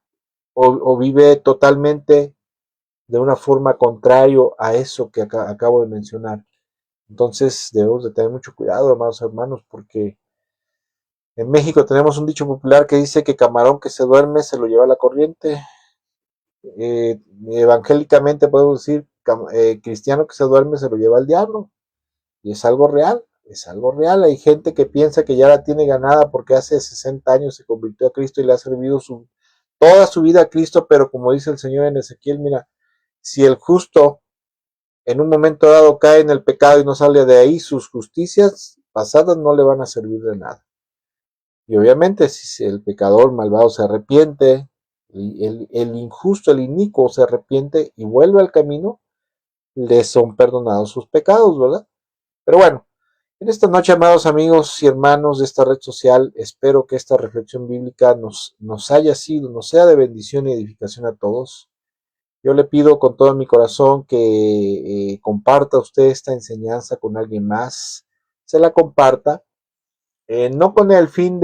o vive totalmente de una forma contrario a eso que acabo de mencionar. Entonces debemos de tener mucho cuidado, amados hermanos, porque en México tenemos un dicho popular que dice que camarón que se duerme se lo lleva la corriente. Evangélicamente podemos decir cristiano que se duerme se lo lleva el diablo. Y es algo real, es algo real. Hay gente que piensa que ya la tiene ganada porque hace 60 años se convirtió a Cristo y le ha servido toda su vida a Cristo, pero como dice el Señor en Ezequiel, mira, si el justo en un momento dado cae en el pecado y no sale de ahí, sus justicias pasadas no le van a servir de nada. Y obviamente si el pecador malvado se arrepiente, el injusto, el inicuo se arrepiente y vuelve al camino, le son perdonados sus pecados, ¿verdad? Pero bueno, en esta noche, amados amigos y hermanos de esta red social, espero que esta reflexión bíblica nos sea de bendición y edificación a todos. Yo le pido con todo mi corazón que comparta usted esta enseñanza con alguien más, se la comparta, no con el fin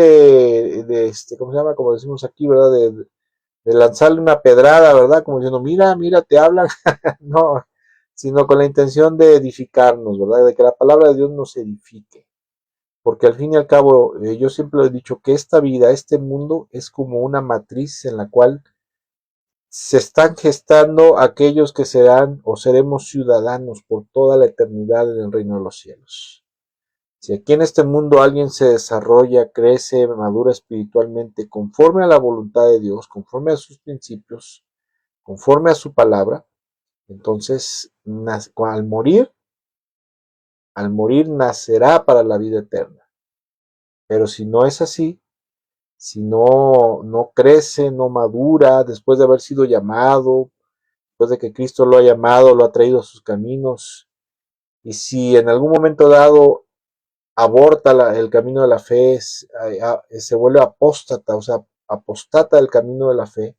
¿cómo se llama? Como decimos aquí, ¿verdad? De lanzarle una pedrada, ¿verdad? Como diciendo, mira, mira, te hablan, no, sino con la intención de edificarnos, ¿verdad? De que la palabra de Dios nos edifique. Porque al fin y al cabo, yo siempre he dicho que esta vida, este mundo, es como una matriz en la cual se están gestando aquellos que serán o seremos ciudadanos por toda la eternidad en el reino de los cielos. Si aquí en este mundo alguien se desarrolla, crece, madura espiritualmente conforme a la voluntad de Dios, conforme a sus principios, conforme a su palabra, entonces al morir nacerá para la vida eterna. Pero si no es así, si no crece, no madura, después de haber sido llamado, después de que Cristo lo ha llamado, lo ha traído a sus caminos, y si en algún momento dado aborta el camino de la fe, se vuelve apóstata, o sea, apostata del camino de la fe,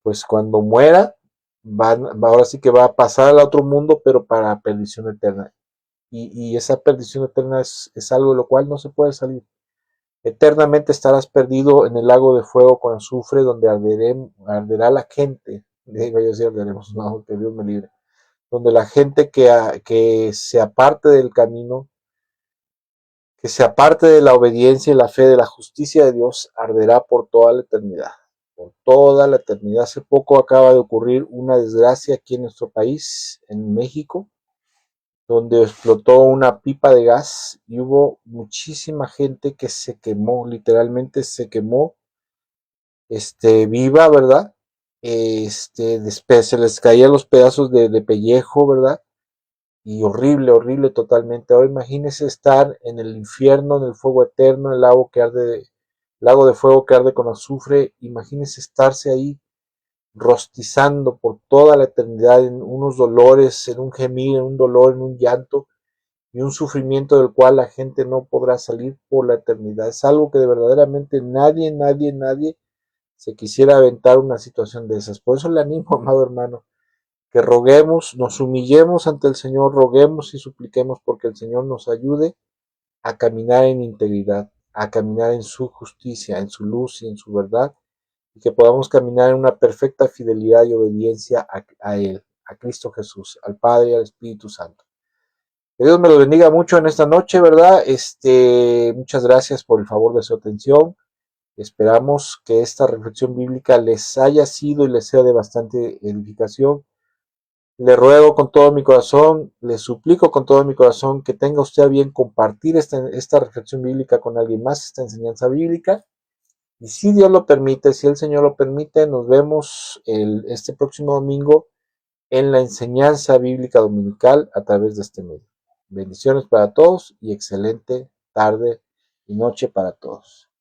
pues cuando muera, ahora sí que va a pasar al otro mundo, pero para perdición eterna. Y esa perdición eterna es algo de lo cual no se puede salir. Eternamente estarás perdido en el lago de fuego con azufre, donde arderá la gente. Digo yo sí arderemos, no, que Dios me libre. Donde la gente que se aparte del camino, que se aparte de la obediencia y la fe de la justicia de Dios, arderá por toda la eternidad. Por toda la eternidad. Hace poco acaba de ocurrir una desgracia aquí en nuestro país, en México, donde explotó una pipa de gas y hubo muchísima gente que se quemó, literalmente se quemó, viva, ¿verdad? Se les caían los pedazos de pellejo, ¿verdad? Y horrible, horrible totalmente. Ahora imagínense estar en el infierno, en el fuego eterno, el lago de fuego que arde con azufre. Imagínense estarse ahí rostizando por toda la eternidad en unos dolores, en un gemir, en un dolor, en un llanto y un sufrimiento del cual la gente no podrá salir por la eternidad. Es algo que de verdaderamente nadie se quisiera aventar una situación de esas. Por eso le animo, amado hermano, que roguemos, nos humillemos ante el Señor, roguemos y supliquemos porque el Señor nos ayude a caminar en integridad, a caminar en su justicia, en su luz y en su verdad, y que podamos caminar en una perfecta fidelidad y obediencia a Él, a Cristo Jesús, al Padre y al Espíritu Santo. Que Dios me lo bendiga mucho en esta noche, ¿verdad? Muchas gracias por el favor de su atención. Esperamos que esta reflexión bíblica les haya sido y les sea de bastante edificación. Le ruego con todo mi corazón, le suplico con todo mi corazón que tenga usted a bien compartir esta reflexión bíblica con alguien más, esta enseñanza bíblica. Y si Dios lo permite, si el Señor lo permite, nos vemos este próximo domingo en la enseñanza bíblica dominical a través de este medio. Bendiciones para todos y excelente tarde y noche para todos.